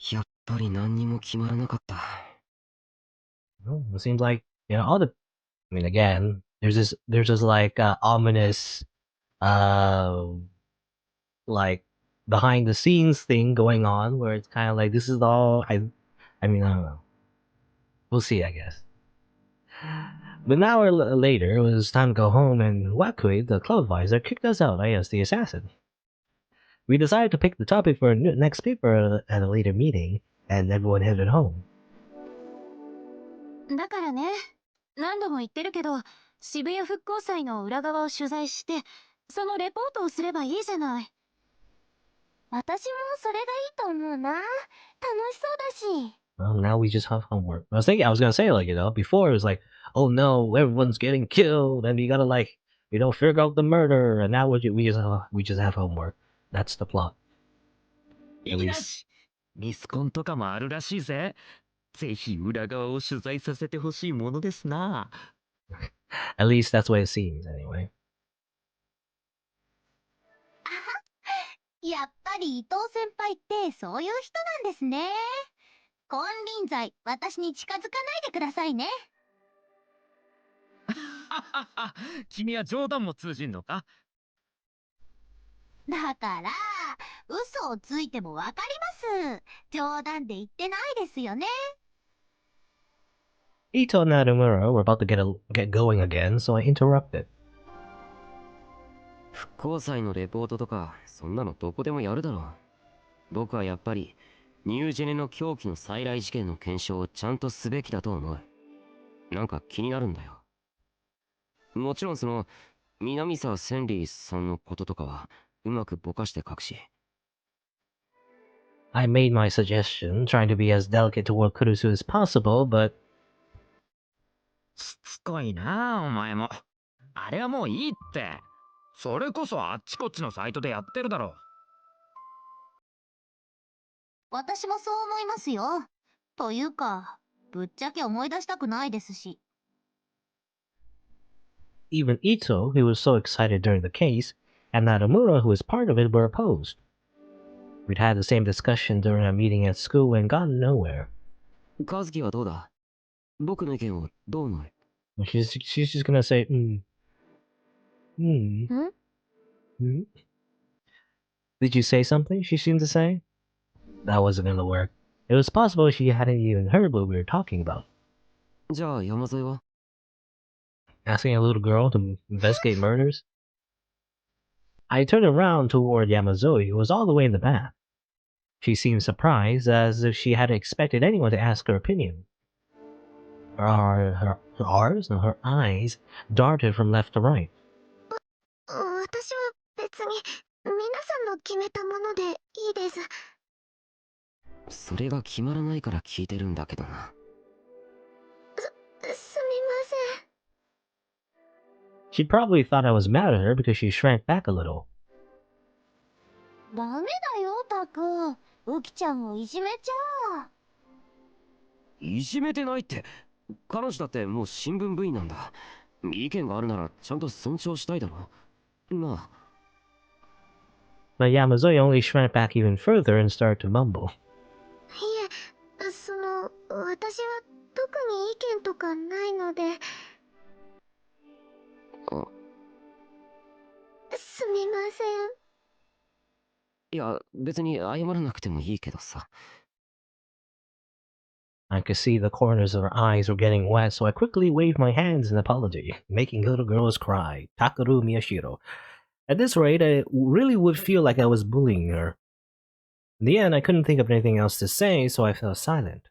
やっぱり何にも決まらなかった。Well, it seems like all the. I mean, again, there's this like ominous, uh, like behind the scenes thing going on where it's kind of like this is all I mean, I don't know. We'll see, I guess. But an hour later, it was time to go home, and Wakui, the cloud visor, kicked us out as the assassin. We decided to pick the topic for our next paper at a later meeting, and everyone headed home. だからね、何度も言ってるけど、渋谷復興祭の裏側を取材して、そのレポートをすればいいじゃない。私もそれがいいと思うな。楽しそうだし。Well, now we just have homework. I was gonna say, like, before it was like, oh no, everyone's getting killed, and you gotta, like, figure out the murder, and now we just have homework. That's the plot. At よ least. し、ミスコンとかもあるらしいぜ。ぜひ裏側を取材させてほしいものですな。At least that's what it seems, anyway. やっぱり伊藤先輩ってそういう人なんですね。金輪際、私に近づかないでくださいね。君は冗談も通じんのか？だから、嘘をついてもわかります。冗談で言ってないですよね。Ito and Nakamura were about to get going again, so I interrupted. 復興祭のレポートとか、そんなのどこでもやるだろう。僕はやっぱり、ニュージェネの狂気の再来事件の検証をちゃんとすべきだと思う。なんか気になるんだよ。もちろん南沢千里さんのこととかは、うまくぼかして書くし。I made my suggestion, trying to be as delicate toward Kurusu as possible, but しつこいなあ、お前も。あれはもういいって。それこそあっちこっちのサイトでやってるだろ。私もそう思いますよ。というか、ぶっちゃけ思い出したくないですし。even Ito, who was so excited during the case, and Nakamura, who was part of it, were opposed. We'd had the same discussion during a meeting at school and gotten nowhere. 和樹はどうだ？僕の意見をどう思う？ She's just gonna say, hmm. ん Hmm? Did you say something? She seemed to say. That wasn't gonna work. It was possible she hadn't even heard what we were talking about. じゃあ山添は？ Asking a little girl to investigate murders? I turned around toward Yamazoi, who was all the way in the back. She seemed surprised, as if she hadn't expected anyone to ask her opinion. Her eyes darted from left to right. 私は別に皆さんの決めたものでいいです。それが決まらないから聞いてるんだけどな。すみません。She probably thought I was mad at her because she shrank back a little. ダメだよ、タク。ウキちゃんをいじめちゃいじめてないって。彼女だってもう新聞部員なんだ。意見があるならちゃんと尊重したいだろ。なあ。But Yamazoi only shrank back even further and started to mumble. いえ、私は特に意見とかないので。すみません。いや、別に謝らなくてもいいけどさ。I could see the corners of her eyes were getting wet, so I quickly waved my hands in apology, making little girls cry. Takaru Miyashiro. At this rate, I really would feel like I was bullying her. In the end, I couldn't think of anything else to say, so I fell silent.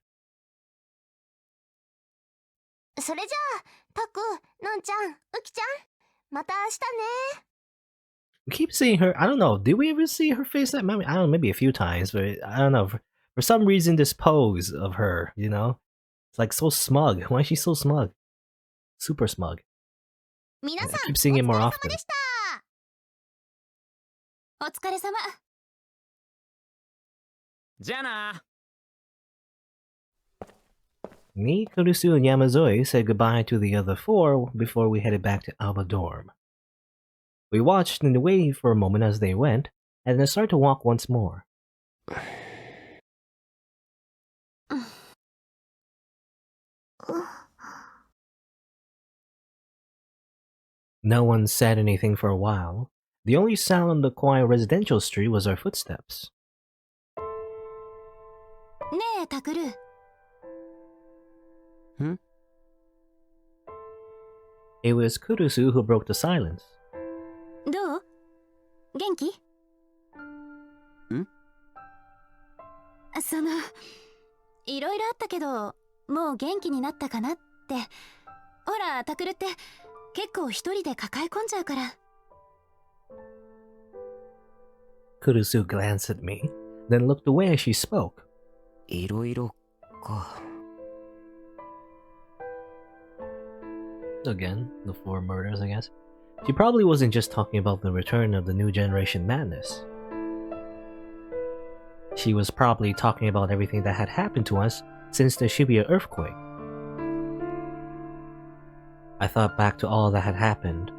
それじゃあ、タク、のんちゃん、ウキちゃん、また明日ね。We keep seeing her. I don't know. Did we ever see her face that? I don't know. Maybe a few times, but I don't know. For some reason, this pose of her, it's like so smug. Why is she so smug? Super smug. 皆 I さん、 keep お seeing 疲 it れ more 様 often. でした。お疲れ様。じゃあな。Me, Kurisu, and Yamazoi said goodbye to the other four before we headed back to Alba Dorm. We watched and waited for a moment as they went, and then started to walk once more. No one said anything for a while. The only sound on the quiet residential street was our footsteps. ねえタクル。ん It was Kurusu who broke the silence. どう？元気？いろいろあったけど、もう元気になったかなって。ほら、タクルって結構一人で抱え込んじゃうから。Kurusu glanced at me, then looked away as she spoke. いろいろか。Again, the four murders, I guess. She probably wasn't just talking about the return of the new generation madness. She was probably talking about everything that had happened to us since the Shibuya earthquake. I thought back to all that had happened.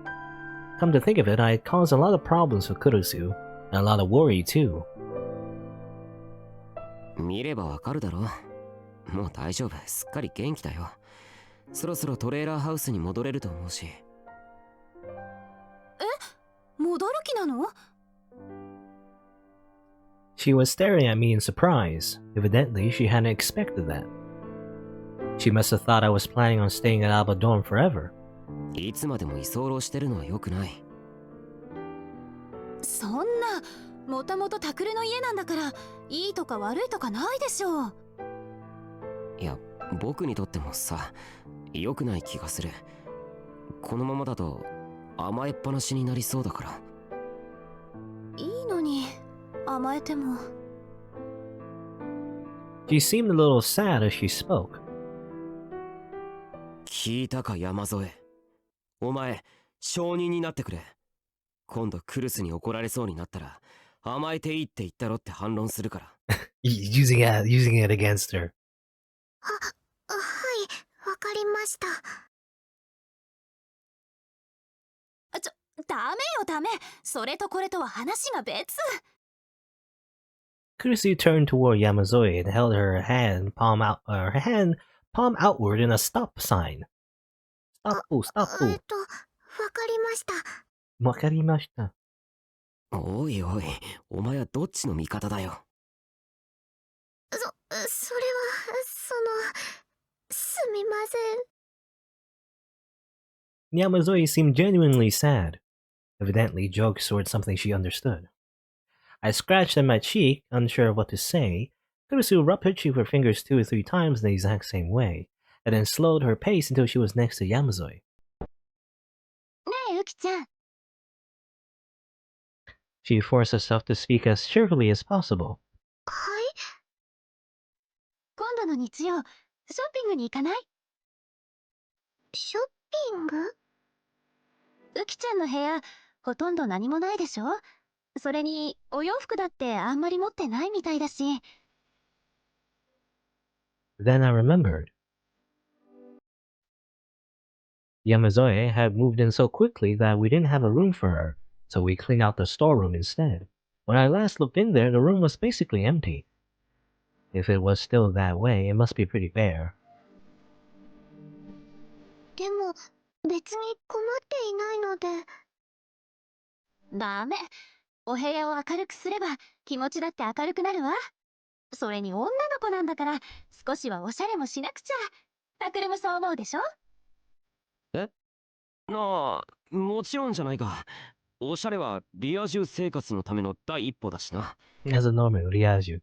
Come to think of it, I had caused a lot of problems for Kurusu, and a lot of worry too. 見ればわかるだろ。もう大丈夫、すっかり元気だよ。そろそろトレーラーハウスに戻れると思うし。え？戻る気なの？ She was staring at me in surprise. Evidently, she hadn't expected that. She must have thought I was planning on staying at Alba Dorm forever. いつまでも居候してるのは良くない。そんな、もともとタクルの家なんだから、いいとか悪いとかないでしょう。いや、僕にとってもさ、良くない気がする。このままだと甘えっぱなしになりそうだから。いいのに、甘えても。She seemed a little sad as she spoke. 聞いたか山添。お前、証人になってくれ。今度クルスに怒られそうになったら、甘えていいって言ったろって反論するから。using it against her. はい、わかりました。ダメよダメ。それとこれとは話が別。Kurusu turned toward Yamazoe and held her hand palm outward in a stop sign. Stop, stop. わかりました。わかりました。おいおい、お前はどっちの味方だよ。それは、すみません。Yamazoe seemed genuinely sad, evidently jokes towards something she understood. I scratched at my cheek, unsure of what to say. Kurusu rubbed her cheek with her fingers 2 or 3 times in the exact same way, and then slowed her pace until she was next to Yamazoe. ねえ、ユキちゃん。She forced herself to speak as cheerfully as possible. はい。今度の日曜、ショッピングに行かない？ショッピング？ユキちゃんの部屋、ほとんど何もないでしょ？それに、お洋服だってあんまり持ってないみたいだし。Then I remembered. Yamazoe had moved in so quickly that we didn't have a room for her, so we cleaned out the storeroom instead. When I last looked in there, the room was basically empty. If it was still that way, it must be pretty bare. でも、別に困っていないので。ダメ。お部屋を明るくすれば気持ちだって明るくなるわ。それに女の子なんだから少しはおしゃれもしなくちゃ。タクルもそう思うでしょ？なあ、もちろんじゃないか。おしゃれはリア充生活のための第一歩だしな。As a Norman, Ryaju.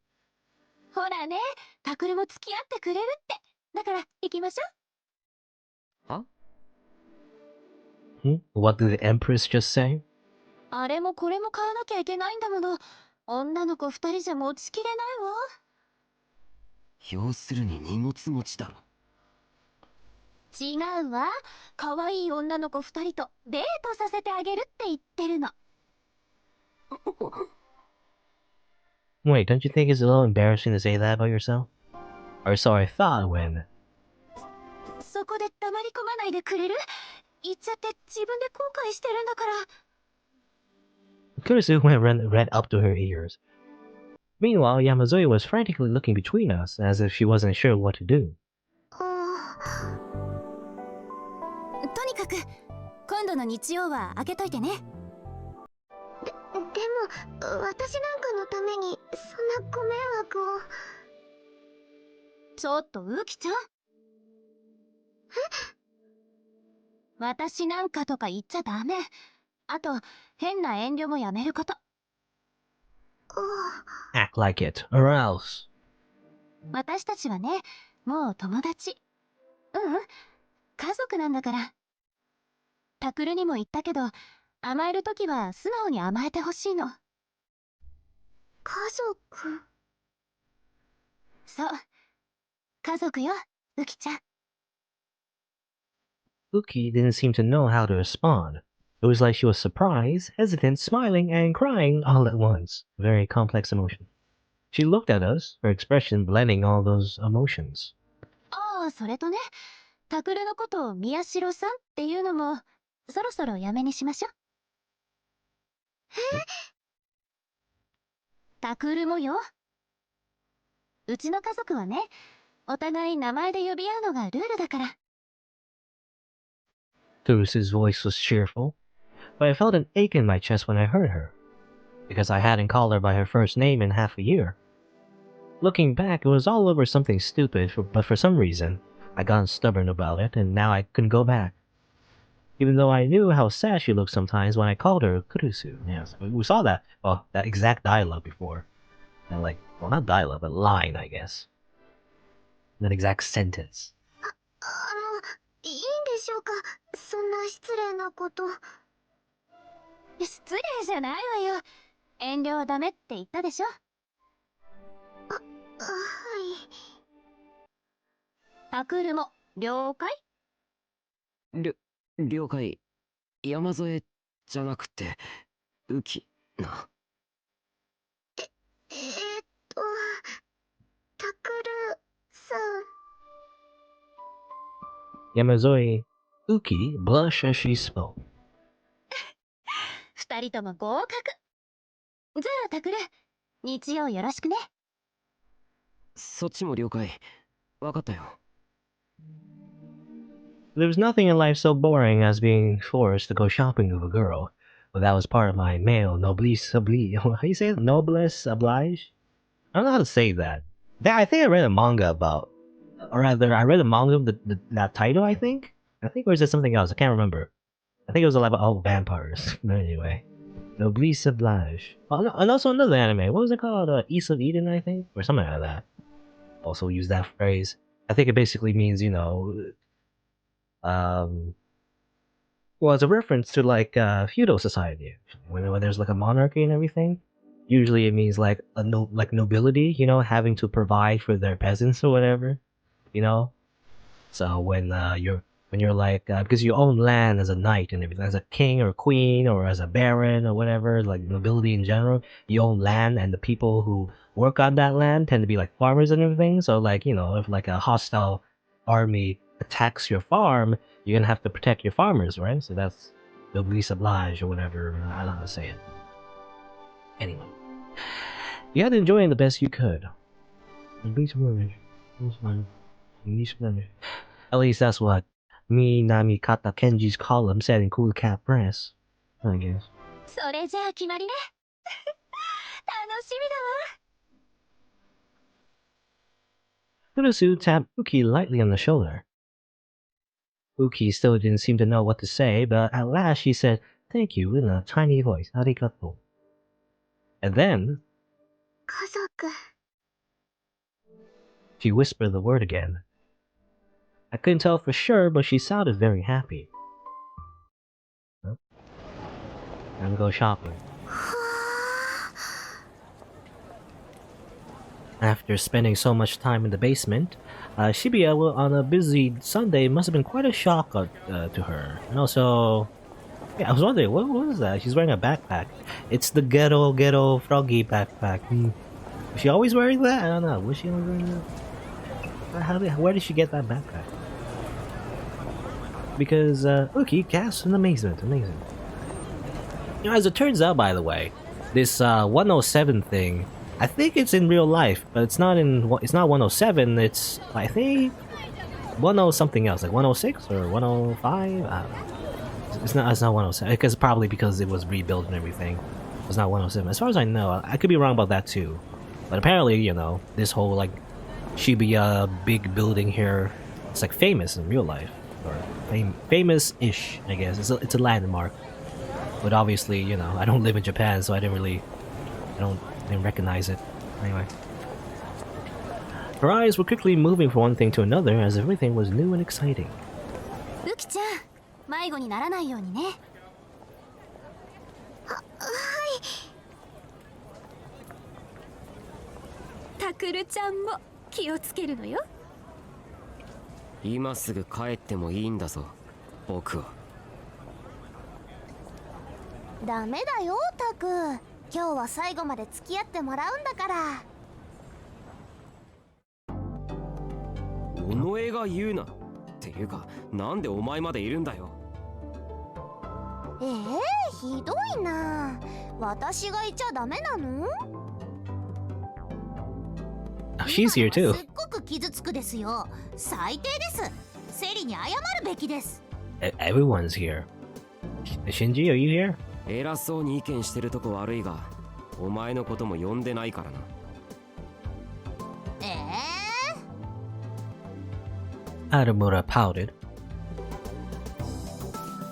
ほらね、タクルも付き合ってくれるって。だから行きましょう。は？ What did the Empress just say? あれもこれも買わなきゃいけないんだもの。女の子2人じゃ持ちきれないわ。要するに荷物持ちだろ。違うわ。可愛い女の子2人とデートさせてあげるって言ってるの。Wait, don't you think it's a little embarrassing to say that about yourself? Or so I thought when... そこで黙り込まないでくれる？言っちゃって自分で後悔してるんだから。Kurusu went right up to her ears. Meanwhile, Yamazui was frantically looking between us, as if she wasn't sure what to do. とにかく今度の日曜は開けといてね。でも私なんかのためにそんなご迷惑を。ちょっとウキちゃん。私なんかとか言っちゃダメ。あと変な遠慮もやめること。Act like it, or else. 私たちはね、もう友達。家族なんだから。タクルにも言ったけど、甘えるときは素直に甘えてほしいの。家族？そう。家族よ、ウキちゃん。Uki didn't seem to know how to respond. It was like she was surprised, hesitant, smiling, and crying all at once. Very complex emotion. She looked at us, her expression blending all those emotions. ああ、それとね、タクルのことを宮代さんっていうのも、そろそろやめにしましょう。タクルもよ。うちの家族はね、お互い名前で呼び合うのがルールだから。Thuris's voice was cheerful, but I felt an ache in my chest when I heard her, because I hadn't called her by her first name in half a year. Looking back, it was all over something stupid, but for some reason, I got stubborn about it, and now I couldn't go back. Even though I knew how sad she looked sometimes when I called her Kurusu. Yes, we saw that, that exact dialogue before. And well, not dialogue, but line, I guess. That exact sentence. いいんでしょうか、そんな失礼なこと。失礼じゃないわよ。遠慮はダメって言ったでしょ。はい。タクルも了解？了解。山添じゃなくてウキな。タクルさん。Yamazoi Uki blushed as she spoke. 二人とも合格。じゃあタクル、日曜よろしくね。そっちも了解。わかったよ。There was nothing in life so boring as being forced to go shopping with a girl, but that was part of my male noblesse oblige. How do you say it? Noblesse oblige? I don't know how to say that. I think I read a manga about, or rather, I read a manga with that title, I think? Or is it something else? I can't remember. I think it was about vampires. But anyway. Noblesse oblige. Oh, and also another anime. What was it called? East of Eden, I think? Or something like that. Also use that phrase. I think it basically means, well, it's a reference to feudal society. When there's like a monarchy and everything, usually it means like nobility, having to provide for their peasants or whatever, So when you're because you own land as a knight and everything, as a king or queen or as a baron or whatever, like nobility in general, you own land and the people who work on that land tend to be like farmers and everything. So if like a hostile army attacks your farm, you're gonna have to protect your farmers, right? So that's noblesse oblige or whatever. I don't know how to say it. Anyway, you had to enjoy it the best you could. At least that's what Minami Kata Kenji's column said in Cool Cat Press, I guess. それじゃあ決まりね。楽しみだわ。 Kurusu tapped Uki lightly on the shoulder. Uki still didn't seem to know what to say, but at last she said, "Thank you," in a tiny voice. Arigato. And then 家族。 she whispered the word again. I couldn't tell for sure, but she sounded very happy. Time to go shopping. After spending so much time in the basement, Shibuya on a busy Sunday must have been quite a shock to her. And also, yeah, I was wondering, what was that? She's wearing a backpack. It's the ghetto froggy backpack. Was she always wearing that? I don't know. Was she always wearing that? Where did she get that backpack? Because Uki gasped in amazement. Amazing. As it turns out, by the way, this 107 thing I think it's in real life, but it's not 107. It's I think 10 something else, like 106 or 105. I don't know. It's not 107 because it was rebuilt and everything. It's not 107 as far as I know. I could be wrong about that too, but apparently, you know, this whole like Shibuya big building here, it's like famous in real life, or famous-ish, I guess. It's a landmark, but obviously, you know, I don't live in Japan, so I didn't recognize it. Anyway, her eyes were quickly moving from one thing to another as everything was new and exciting. ウキちゃん、迷子にならないようにね。はい。タクルちゃんも気をつけるのよ。今すぐ帰ってもいいんだぞ、僕は。ダメだよ、タク。今日は最後まで付き合ってもらうんだから。お前が言うな。っていうか、なんでお前までいるんだよ。ひどいな。私がいちゃダメなの？ She's here too. すっごく傷つくですよ。最低です。セリに謝るべきです。Everyone's here. Shinji, are you here? 偉そうに意見してるとこ悪いが、お前のことも呼んでないからな。Adamura pouted.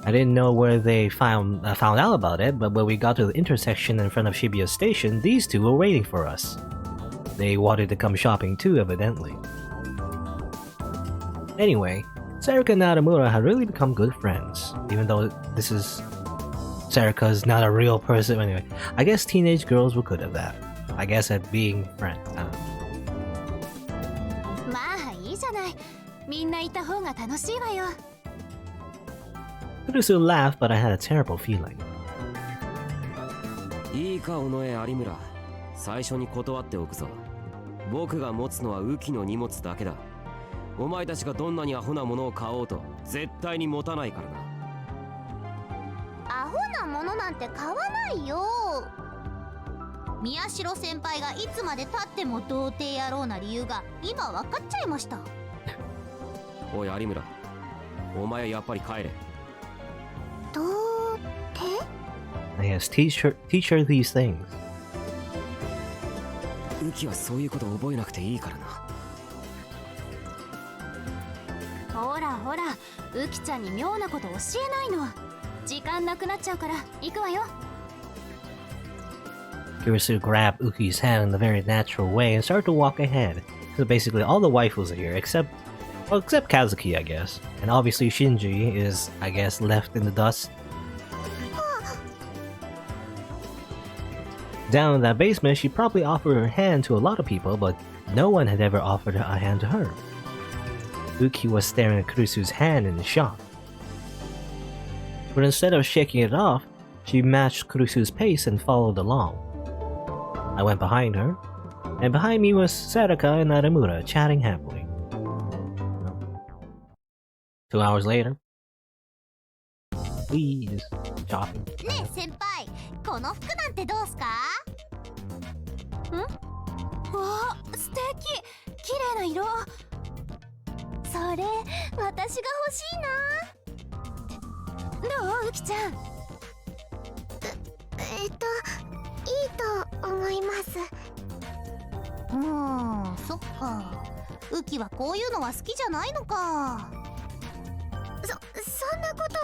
I didn't know where they found out about it, but when we got to the intersection in front of Shibuya Station, these two were waiting for us. They wanted to come shopping too, evidently. Anyway, Sarika and Adamura had really become good friends, even though Sarika's not a real person. Anyway, I guess teenage girls were good at that. I guess at being friends. I don't know. まあいいじゃない。みんないた方が楽しいわよ。Kurusu laughed, but I had a terrible feeling. いいか、尾上有村。最初に断っておくぞ。僕が持つのは雨季の荷物だけだ。お前たちがどんなにアホなものを買おうと絶対に持たないからな。アホなものなんて買わないよ。宮代先輩がいつまで経っても童貞野郎な理由が今分かっちゃいました。おい有村、お前はやっぱり帰れ。童貞？ Yes, teach her these things. 雨季はそういうこと覚えなくていいからな。ほらほら、雨季ちゃんに妙なこと教えないの。時間なくなっちゃうから行くわよ。Kurusu grabbed Uki's hand in a very natural way and started to walk ahead. So basically all the waifus are here except Kazuki, I guess. And obviously Shinji is, I guess, left in the dust. Down in that basement, she probably offered her hand to a lot of people, but no one had ever offered a hand to her. Uki was staring at Kurusu's hand in shock. But instead of shaking it off, she matched Kurusu's pace and followed along. I went behind her, and behind me was Sarika and Adamura chatting happily. 2 hours later, we just shopping. ねえ先輩、この服なんてどうすか？ん？わあ、素敵。綺麗な色。それ、私が欲しいな。どう、ウキちゃん？いいと思います。そっか。ウキはこういうのは好きじゃないのか。そんなこと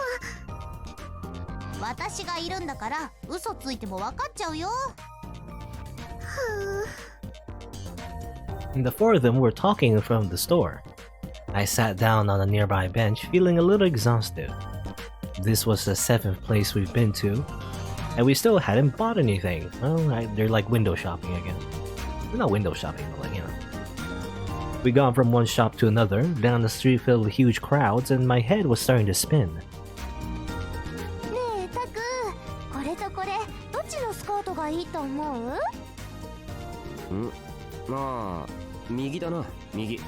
は。私がいるんだから嘘ついても分かっちゃうよ。The four of them were talking in front of the store. I sat down on a nearby bench, feeling a little exhausted. This was the 7th place we've been to, and we still hadn't bought anything. Well, they're like window shopping again. Well, not window shopping, but like, you know. We'd gone from one shop to another, down the street filled with huge crowds, and my head was starting to spin. ねえ、タク、これとこれ、どっちのスカートがいいと思う？まあ、右だな、右。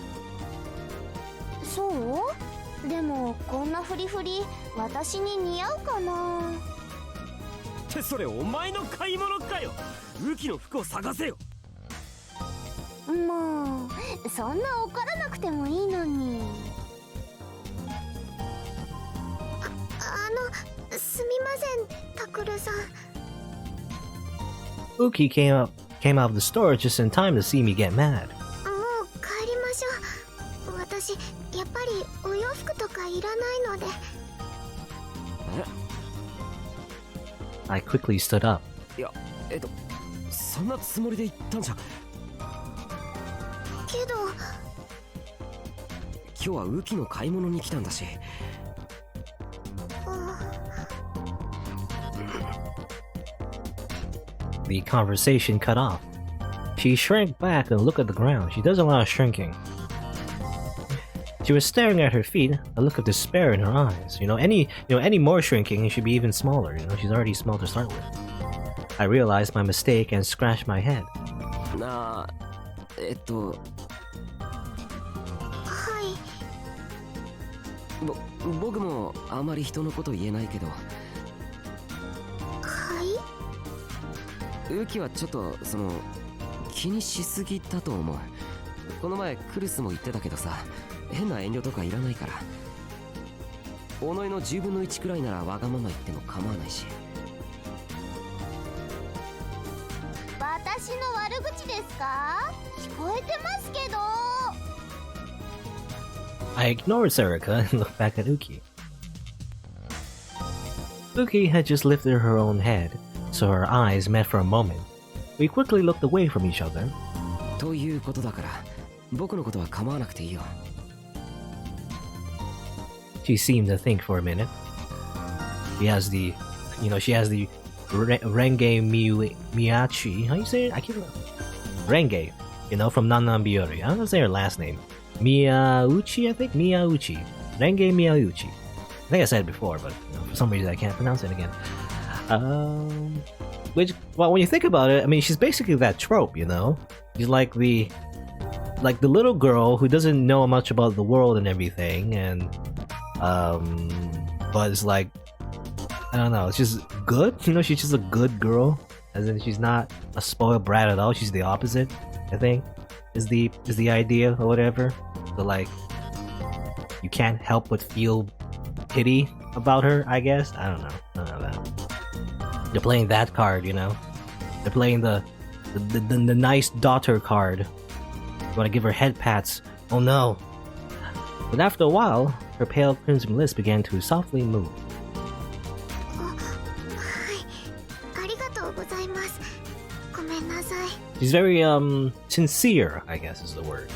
そう？でも、こんなフリフリ、私に似合うかな？ってそれお前の買い物かよ。雨季の服を探せよ。もうそんな怒らなくてもいいのに。すみません、タクルさん。Uki came out of the store just in time to see me get mad. もう帰りましょう。私やっぱりお洋服とかいらないので。I quickly stood up. いや、そんなつもりで言ったんじゃ。けど今日は雨季の買い物に来たんだし。The conversation cut off. She shrank back and looked at the ground. She does a lot of shrinking. She was staring at her feet, a look of despair in her eyes. Any more shrinking, and she'd be even smaller. She's already small to start with. I realized my mistake and scratched my head. はい。僕もあまり人のこと言えないけど。はい。雨季はちょっと気にしすぎだと思う。この前クルスも言ってたけどさ、変な遠慮とかいらないから。己の10分の1くらいならわがまま言っても構わないし。私の悪口ですか？聞こえてますけど。I ignored Sarika and looked back at Uki. Uki had just lifted her own head, so our eyes met for a moment. We quickly looked away from each other. ということだから、僕のことは構わなくていいよ。She seemed to think for a minute. She has the Renge Miyachi. How you say it? I can't remember. Renge, from Nannan Biyori. I don't know say her last name. Miyauchi, I think? Miyauchi. Renge Miyauchi. I think I said it before, but for some reason I can't pronounce it again. When you think about it, I mean, she's basically that trope, She's like the little girl who doesn't know much about the world and everything, and but it's like, I don't know, it's just good. She's just a good girl, as in she's not a spoiled brat at all. She's the opposite, I think, is the idea or whatever. So like, you can't help but feel pity about her, I guess. I don't know that. They're playing that card, They're playing the nice daughter card. You want to give her head pats. Oh no. But after a while, her pale crimson lips began to softly move. はい。ありがとうございます。ごめんなさい。 She's very sincere, I guess is the word.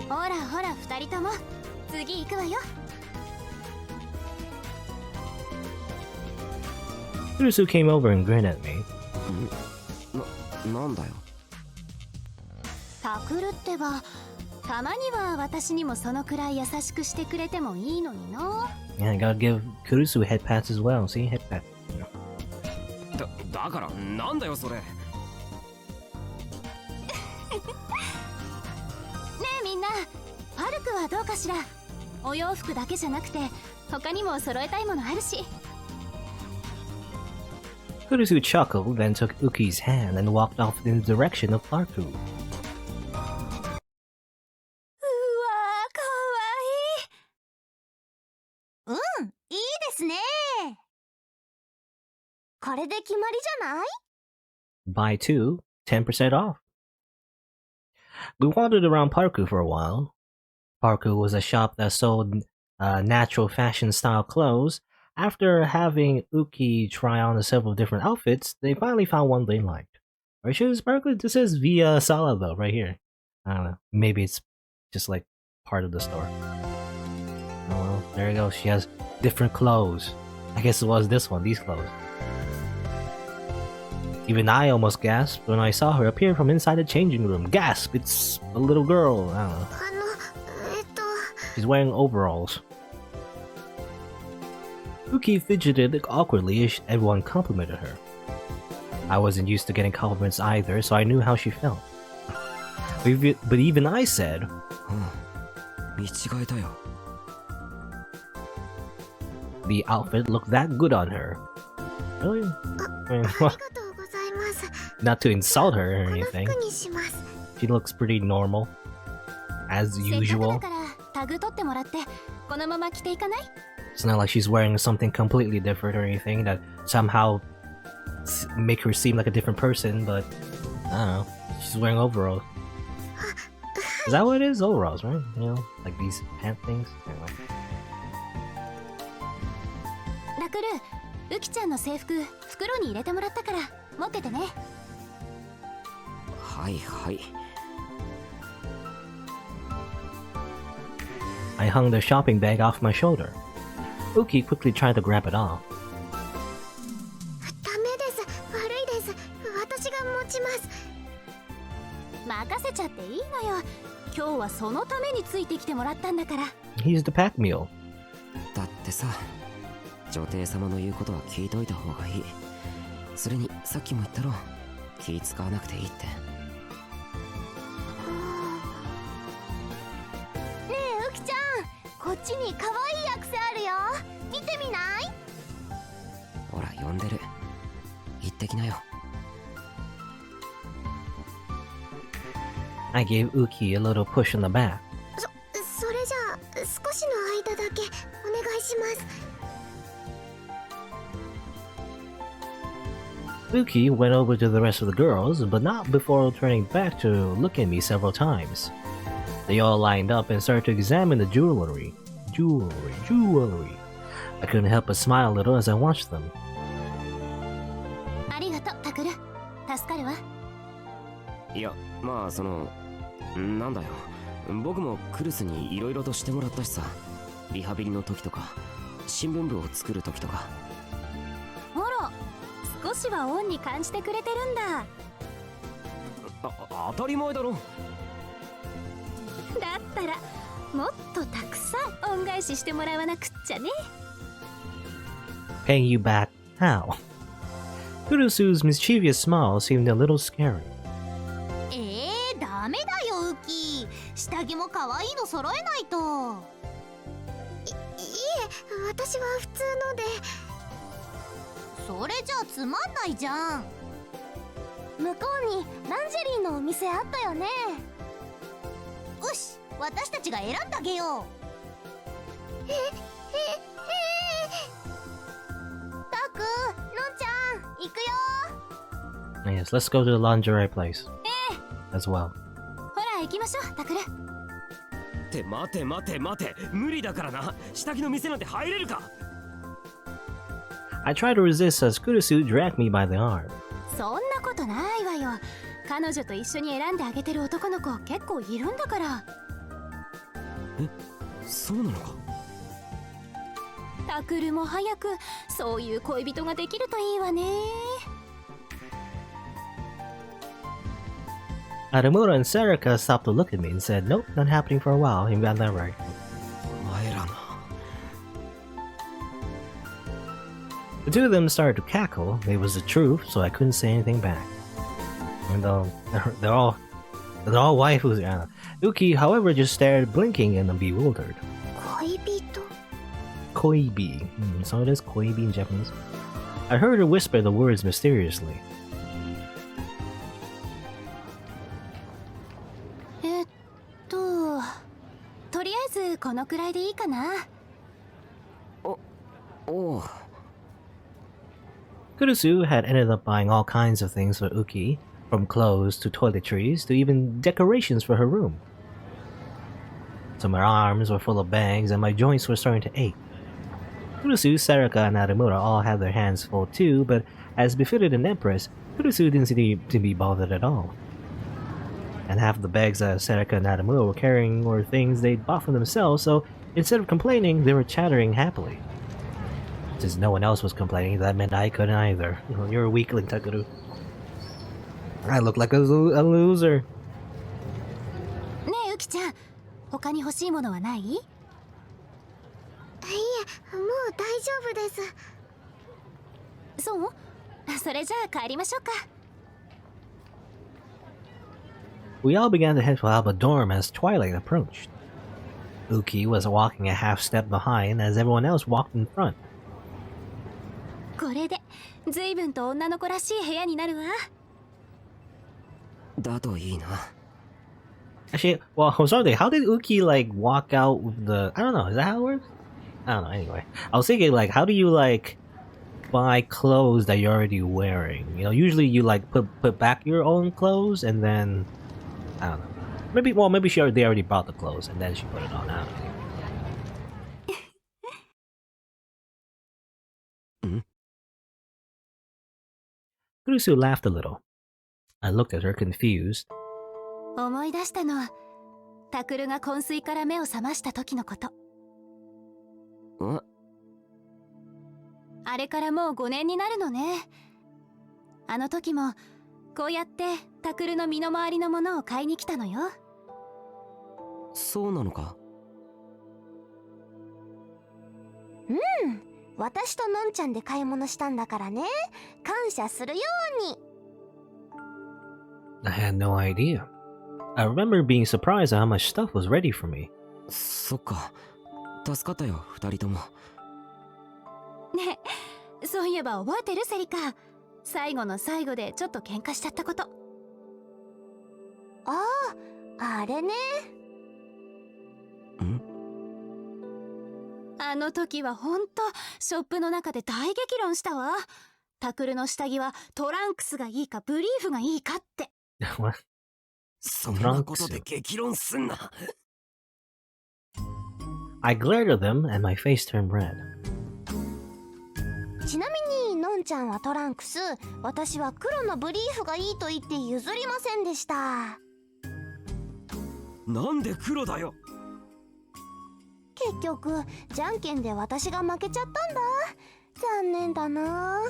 ほらほら二人とも次行くわよ。Kurusu came over and grinned at me. なんだよ。タクルってば、たまには私にもそのくらい優しくしてくれてもいいのにな。Yeah, I gotta give Kurusu head pats as well. See, head pat. だからなんだよそれ。ねえみんな、パルクはどうかしら。お洋服だけじゃなくて、他にも揃えたいものあるし。Kurusu chuckled, then took Uki's hand and walked off in the direction of Parku. うわー、かわいい。うん、いいですね。これで決まりじゃない？ Buy two, 10% off. We wandered around Parku for a while. Parku was a shop that sold natural fashion style clothes. After having Uki try on several different outfits, they finally found one they liked. Or should Parku? This is Via Sala though, right here. I don't know. Maybe it's just like part of the store. Oh well, there you go. She has different clothes. I guess it was this one, these clothes. Even I almost gasped when I saw her appear from inside the changing room. Gasp! It's a little girl. I don't know. She's wearing overalls. Uki fidgeted awkwardly as everyone complimented her. I wasn't used to getting compliments either, so I knew how she felt. But even I said, 見違えたよ。 the outfit looked that good on her. Really? I mean, well, not to insult her or anything. She looks pretty normal, as せっかくだ usual. からタグ取ってもらってこのまま着ていかない？ It's not like she's wearing something completely different or anything that somehow make her seem like a different person, but I don't know. She's wearing overalls. Is that what it is? Overalls, right? You know, like these pant things? Anyway. ラクル、ウキちゃんの制服袋に入れてもらったから持っててね。はいはい。 I hung the shopping bag off my shoulder. Uki quickly tried to grab it off. ダメです。悪いです。私が持ちます。任せちゃっていいのよ。今日はそのためについてきてもらったんだから。He's the pack mule. だってさ、女帝様の言うことは聞いといた方がいい。それにさっきも言ったろ、気使わなくていいって。ねえウキちゃん、こっちに可愛いアクセあるよ。見てみない？ほら呼んでる。行ってきなよ。I gave Uki a little push on the back. それじゃあ少しの間だけお願いします。 Uki went over to the rest of the girls, but not before turning back to look at me several times. They all lined up and started to examine the jewelry. Jewelry. I couldn't help but smile a little as I watched them. ありがとうタクル。助かるわ。いや、まあなんだよ。僕もクルスに色々としてもらったしさ。リハビリの時とか、新聞部を作る時とか。ほら、少しは恩に感じてくれてるんだ。当たり前だろ。だったらもっとたくさん恩返ししてもらわなくっちゃね。 Paying you back? How? Kurusu's mischievous smile seemed a little scary. ダメだよウキ。下着も可愛いの揃えないと。いえ、私は普通ので。それじゃあつまんないじゃん。向こうにランジェリーのお店あったよね。よし、私たちが選んであげよう。タク、のんちゃん、行くよ。 Yes, let's go to the lingerie place. As well. ほら行きましょうタクル。って待て、無理だからな。下着の店なんて入れるか。 I tried to resist as Kurusu dragged me by the arm. そんなことないわよ。彼女と一緒に選んであげてる男の子結構いるんだから。え、そうなのか。タクルも早くそういう恋人ができるといいわね。 Adamura and Sarika stopped to look at me and said, "Nope, not happening for a while." You got that right. お前らな。 The two of them started to cackle. It was the truth, so I couldn't say anything back. And they're all waifus. Uki, however, just stared, blinking and bewildered. 恋人。 Koibi. So it is koibi in Japanese. I heard her whisper the words mysteriously. とりあえずこのくらいでいいかな。おう。 Kurusu had ended up buying all kinds of things for Uki, from clothes to toiletries to even decorations for her room. So my arms were full of bangs and my joints were starting to ache. Kurusu, Sarika, and Adamura all had their hands full too, but as befitted an empress, Kurusu didn't seem to be bothered at all. And half the bags that Sarika and Adamura were carrying were things they'd bought for themselves, so instead of complaining, they were chattering happily. Since no one else was complaining, that meant I couldn't either. You're a weakling, Takuru. I look like a loser. ねえウキちゃん、他に欲しいものはない？いえ、もう大丈夫です。そう？それじゃあ帰りましょうか。 We all began to head for Alba Dorm as twilight approached. Uki was walking a half step behind as everyone else walked in front. これで随分と女の子らしい部屋になるわ。だといいな。Actually, well, I was wondering, how did Uki like walk out with the? I don't know. Is that how it works? I don't know. Anyway, I was thinking like, how do you like buy clothes that you're already wearing? You know, usually you like put back your own clothes and then I don't know. Maybe maybe they already bought the clothes and then she put it on. I don't know. Kurusu laughed a little. I looked at her confused. 思い出したの。タクルが昏睡から目を覚ました時のこと。あれからもう5年になるのね。あの時もこうやってタクルの身の回りのものを買いに来たのよ。そうなのか。うん、私とのんちゃんで買い物したんだからね。感謝するように。I had no idea. I remember being surprised at how much stuff was ready for me. そっか。助かったよ、二人とも。ね、そういえば覚えてるセリカ。最後の最後でちょっと喧嘩しちゃったこと。ああ、あれね。あの時はほんとショップの中で大激論したわ。タクルの下着はトランクスがいいかブリーフがいいかって。そんなことで激論すんな。I glared at them and my face turned red. ちなみにのんちゃんはトランクス、私は黒のブリーフがいいと言って譲りませんでした。なんで黒だよ。結局じゃんけんで私が負けちゃったんだ。残念だな。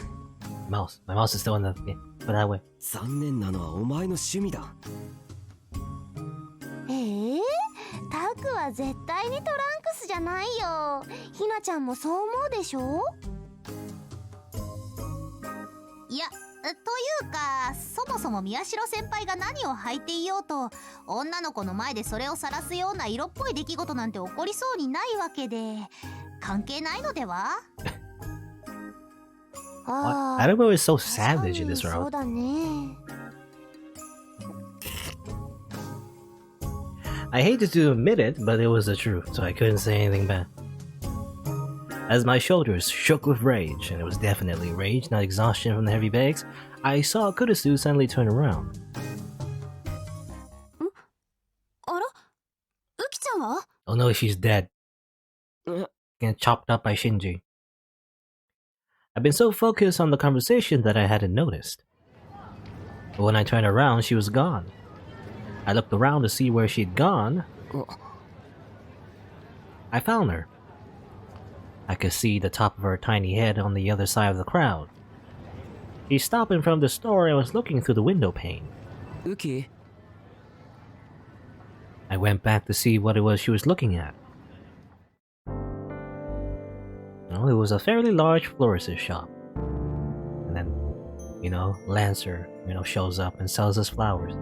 My mouse is still in the put that way. 残念なのはお前の趣味だ。タクは絶対にトランクスじゃないよ。ひなちゃんもそう思うでしょ。いや、というかそもそも宮代先輩が何を履いていようと女の子の前でそれを晒すような色っぽい出来事なんて起こりそうにないわけで関係ないのではArubo is so savage in this そう round. だね。I hated to admit it, but it was the truth, so I couldn't say anything bad. As my shoulders shook with rage, and it was definitely rage, not exhaustion from the heavy bags, I saw Kurusu suddenly turn around. あら、ウキちゃんは？ Oh no, she's dead. Getting chopped up by Shinji. I've been so focused on the conversation that I hadn't noticed. But when I turned around, she was gone. I looked around to see where she'd gone. I found her. I could see the top of her tiny head on the other side of the crowd. She stopped in front of the store and was looking through the window pane. Uki? I went back to see what it was she was looking at. Well, it was a fairly large florist's shop. And then, Lancer, shows up and sells us flowers.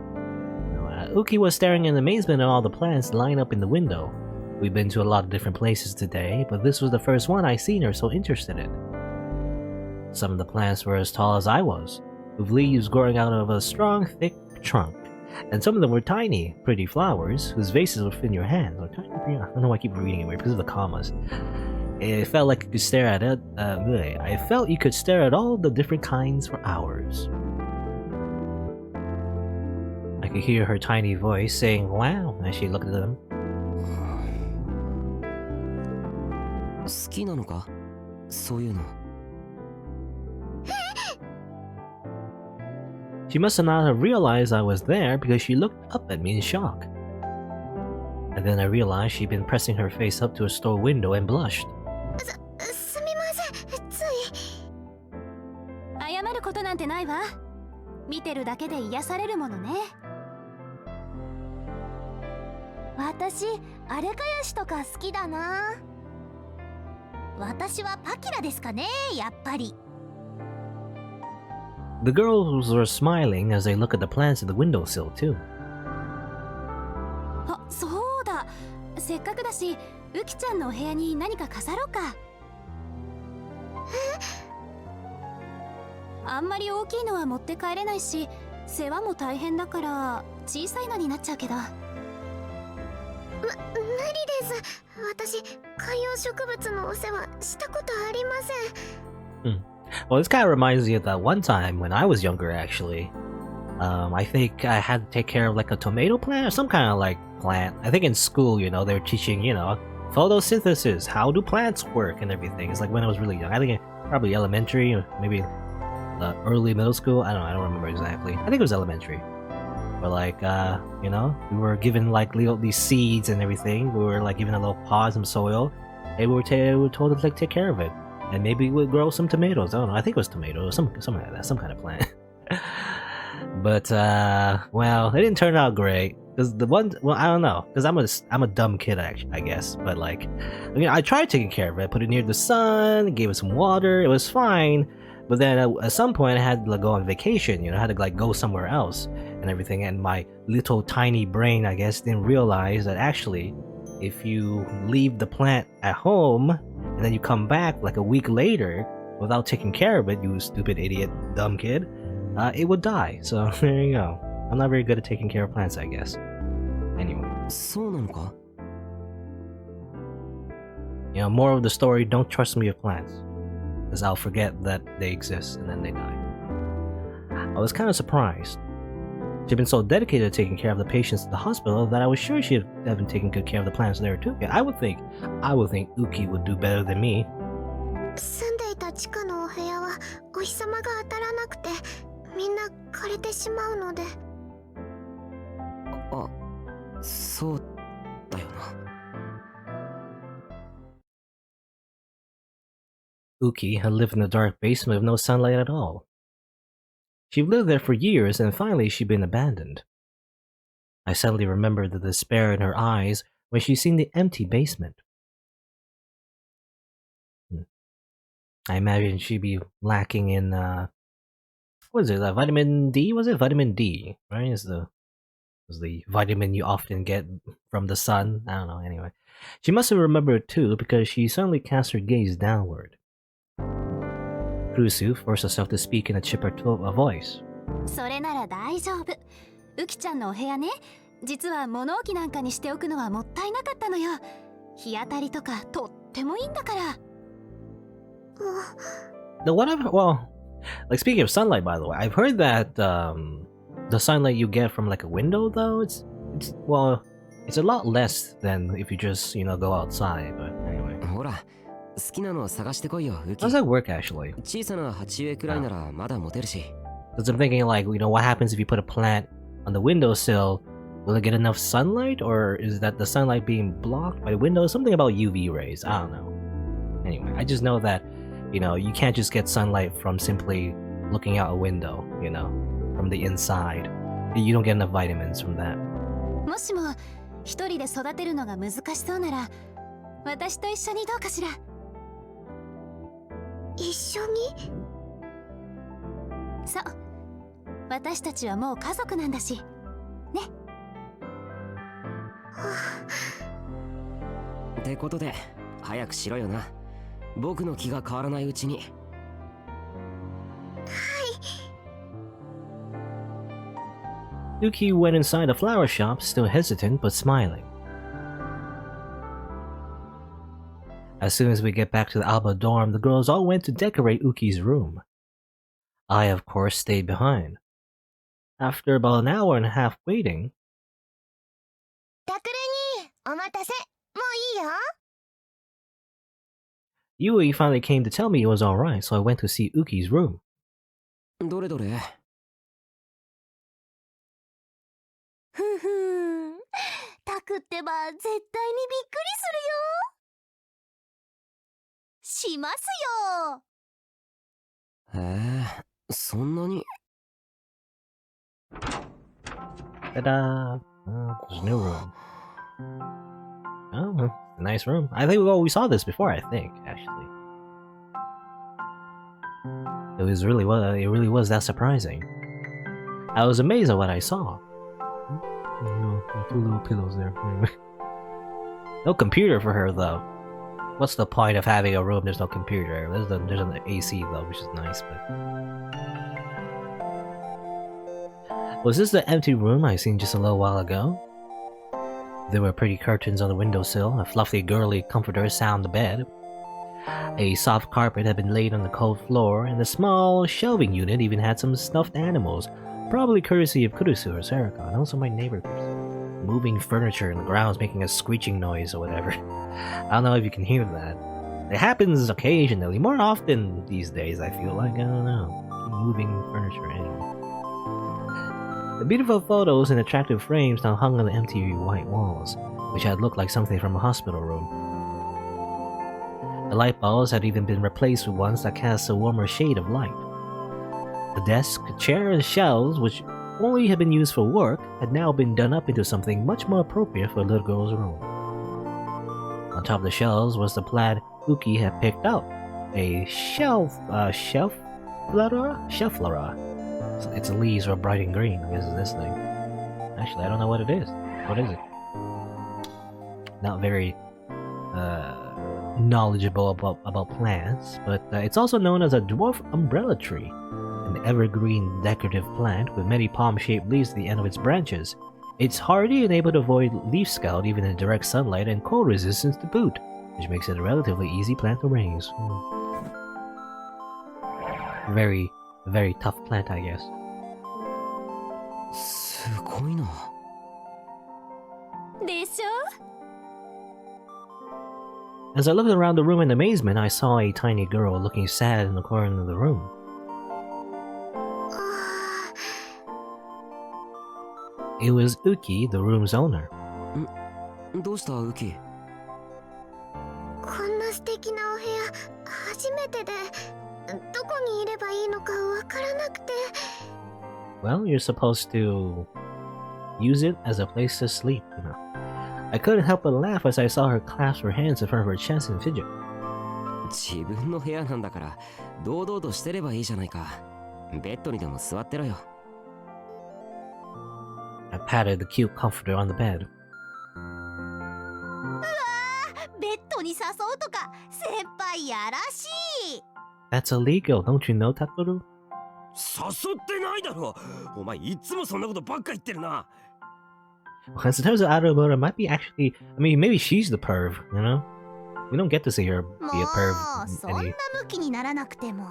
Uki was staring in amazement at all the plants lined up in the window. We've been to a lot of different places today, but this was the first one I seen her so interested in. Some of the plants were as tall as I was, with leaves growing out of a strong, thick trunk. And some of them were tiny, pretty flowers, whose vases would fit in your hand. I don't know why I keep reading it because of the commas. It felt like you could stare at it. I felt you could stare at all the different kinds for hours. I could hear her tiny voice saying "wow" as she looked at them. 好きなのか？そういうの。She must not have realized I was there because she looked up at me in shock. And then I realized she'd been pressing her face up to a store window and blushed. すみません、つい。謝ることなんてないわ。見てるだけで癒されるものね。私、あれかやしとか好きだな。私はパキラですかね、やっぱり。The girls were smiling as they looked at the plants at the windowsill too. あ、そうだ。せっかくだし、ウキちゃんのお部屋に何か飾ろうか。あんまり大きいのは持って帰れないし、世話も大変だから小さいのになっちゃうけど。理です。私、海洋植物のお世話したことありません。Well, this kind of reminds me of that one time when I was younger, actually. I think I had to take care of like a tomato plant or some kind of like plant. I think in school, you know, they were teaching, you know, photosynthesis, how do plants work and everything. It's like when I was really young. I think probably elementary or maybe early middle school. I don't remember exactly. I think it was elementary. But like, you know, we were given like these seeds and everything. We were like given a little pot, some soil, and we were told to like take care of it. And maybe we'll grow some tomatoes. I don't know. I think it was tomatoes, something like that, some kind of plant. But well, it didn't turn out great. Cause I don't know. Cause I'm a dumb kid, actually, I guess. But like, I mean, I tried taking care of it. Put it near the sun, gave it some water. It was fine. But then at some point, I had to like, go on vacation. You know, I had to like go somewhere else and everything. And my little tiny brain, I guess, didn't realize that actually, if you leave the plant at home and then you come back like a week later without taking care of it, you stupid idiot, dumb kid, it would die. So there you go. I'm not very good at taking care of plants, I guess. Anyway. そうなのか? You know, moral of the story, don't trust me with plants. Because I'll forget that they exist and then they die. I was kind of surprised. She'd been so dedicated to taking care of the patients at the hospital that I was sure she'd have been taking good care of the plants there too. Yeah, I would think Uki would do better than me. 住んでいた地下のお部屋はお日様が当たらなくてみんな枯れてしまうので。あ、そうだよな。Uki had lived in a dark basement with no sunlight at all. She'd lived there for years and finally she'd been abandoned. I suddenly remembered the despair in her eyes when she'd seen the empty basement. I imagine she'd be lacking in, what is it, vitamin D? Was it vitamin D? Right? Is the vitamin you often get from the sun? I don't know, anyway. She must have remembered too because she suddenly cast her gaze downward. Kurusu forced herself to speak in a chipper voice. それなら大丈夫。ウキちゃんのお部屋ね、実は物置なんかにしておくのはもったいなかったのよ。日当たりとかとってもいいんだから。Well, like speaking of sunlight, by the way, I've heard that the sunlight you get from like a window, though, it's a lot less than if you just, you know, go outside. But anyway. ほら、好きなの探してこいよ、ウキ。 How does that work actually? 小さな鉢植えくらいならまだ持てるし。 Because I'm thinking like, you know, what happens if you put a plant on the windowsill? Will it get enough sunlight, or is that the sunlight being blocked by the window? Something about UV rays. I don't know. Anyway, I just know that, you know, you can't just get sunlight from simply looking out a window, you know, from the inside. You don't get enough vitamins from that. もしも一人で育てるのが難しそうなら、私と一緒にどうかしら。一緒に？そう。私たちはもう家族なんだし。ね。ってことで、早くしろよな。僕の気が変わらないうちに。Yuki went inside a flower shop, still hesitant but smiling. As soon as we get back to the Alba dorm, the girls all went to decorate Uki's room. I, of course, stayed behind. After about an hour and a half waiting, タクルにお待たせ。もういいよ。Yui finally came to tell me it was alright, so I went to see Uki's room. どれどれ。ふんふん。タクってば絶対にびっくりするよ。しますよ。そんなに。Ta-da! Oh, there's a new room. Oh, a nice room. I think we saw this before, I think, actually. It really was that surprising. I was amazed at what I saw. Two little pillows there. No computer for her, though. What's the point of having a room there's no computer? There's an AC, though, which is nice, but... Was this the empty room I seen just a little while ago? There were pretty curtains on the windowsill, a fluffy girly comforter sound the bed. A soft carpet had been laid on the cold floor, and the small shelving unit even had some stuffed animals, probably courtesy of Kurusu or Saraka, and also my neighbors. Moving furniture in the grounds making a screeching noise or whatever. I don't know if you can hear that. It happens occasionally, more often these days, I feel like. I don't know. Moving furniture anyway. The beautiful photos and attractive frames now hung on the empty white walls, which had looked like something from a hospital room. The light bulbs had even been replaced with ones that cast a warmer shade of light. The desk, chair, and shelves, which only had been used for work, had now been done up into something much more appropriate for a little girl's room. On top of the shelves was the plaid Uki had picked out, a shelf flora? Its leaves were bright and green. I guess it's this thing. Actually, I don't know what it is. What is it? Not very knowledgeable about plants, but it's also known as a dwarf umbrella tree, an evergreen decorative plant with many palm-shaped leaves at the end of its branches. It's hardy and able to avoid leaf scald even in direct sunlight and cold resistance to boot, which makes it a relatively easy plant to raise. Very, very tough plant, I guess. すごいな。でしょ？ As I looked around the room in amazement, I saw a tiny girl looking sad in the corner of the room. It was Uki, the room's owner. どうしたウキ？こんな素敵なお部屋初めてで、どこにいればいいのかわからなくて。Well, you're supposed to use it as a place to sleep, you know. I couldn't help but laugh as I saw her clasp her hands in front of her chest and fidget. 自分の部屋なんだから堂々としてればいいじゃないか。ベッドにでも座ってろよ。I patted the cute comforter on the bed. ベッドに誘うとか先輩やらしい。 That's illegal, don't you know, Takeru? 誘ってないだろ。お前いつもそんなことばっか言ってるな。Because in terms of Arabura, might be actually, I mean, maybe she's the perv, you know? We don't get to see her も be a perv うそんな向きにならなくても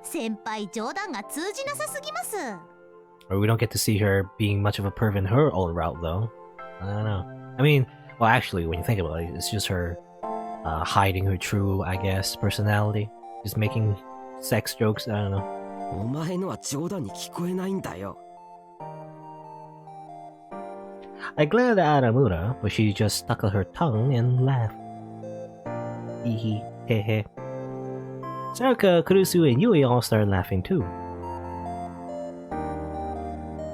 先輩冗談が通じなさすぎます。 Or we don't get to see her being much of a perv in her own route, though. I don't know. I mean, well, actually, when you think about it, it's just her hiding her true, I guess, personality. Just making sex jokes, I don't know. お前のは冗談に聞こえないんだよ。I glared at Aramura, but she just stuck out her tongue and laughed. Hee hee, he. Saraka, Kurusu, and Yui all started laughing too.